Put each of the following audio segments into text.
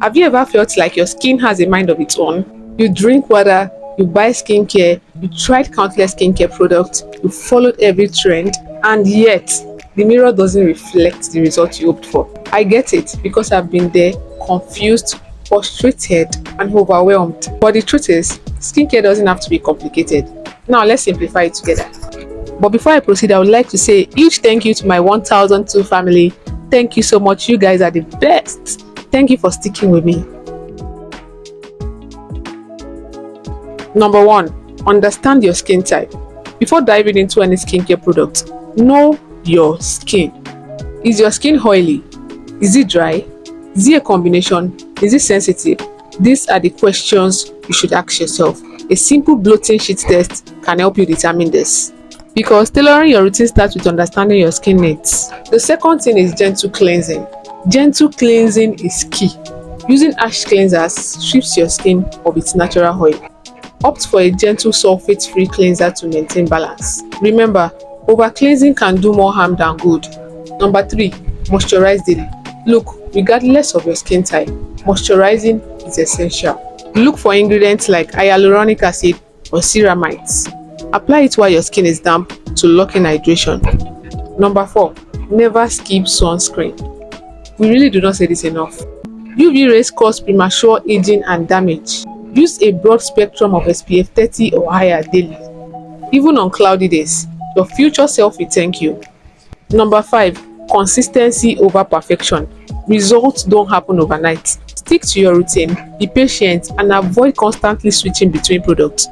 Have you ever felt like your skin has a mind of its own? You drink water, you buy skincare, you tried countless skincare products, you followed every trend, and yet the mirror doesn't reflect the result you hoped for. I get it because I've been there, confused, frustrated, and overwhelmed. But the truth is, skincare doesn't have to be complicated. Now let's simplify it together. But before I proceed, I would like to say huge thank you to my 1002 family. Thank you so much. You guys are the best. Thank you for sticking with me. Number 1, understand your skin type. Before diving into any skincare product, know your skin. Is your skin oily? Is it dry? Is it a combination? Is it sensitive? These are the questions you should ask yourself. A simple bloating sheet test can help you determine this. Because tailoring your routine starts with understanding your skin needs. The second thing is gentle cleansing. Gentle cleansing is key. Using harsh cleansers strips your skin of its natural oil. Opt for a gentle sulfate-free cleanser to maintain balance. Remember, over-cleansing can do more harm than good. Number 3, moisturize daily. Look, regardless of your skin type, moisturizing is essential. Look for ingredients like hyaluronic acid or ceramides. Apply it while your skin is damp to lock in hydration. Number 4, never skip sunscreen. We really do not say this enough. UV rays cause premature aging and damage. Use a broad spectrum of SPF 30 or higher daily. Even on cloudy days, your future self will thank you. Number 5, consistency over perfection. Results don't happen overnight. Stick to your routine, be patient, and avoid constantly switching between products.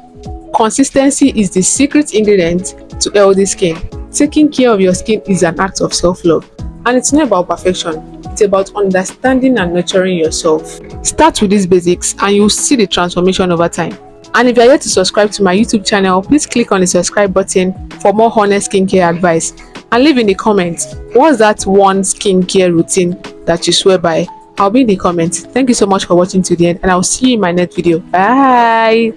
Consistency is the secret ingredient to healthy skin. Taking care of your skin is an act of self-love. And it's not about perfection. It's about understanding and nurturing yourself. Start with these basics and you'll see the transformation over time. And if you're yet to subscribe to my YouTube channel, please click on the subscribe button for more honest skincare advice. And leave in the comments, what's that one skincare routine that you swear by? I'll be in the comments. Thank you so much for watching to the end, and I'll see you in my next video. Bye.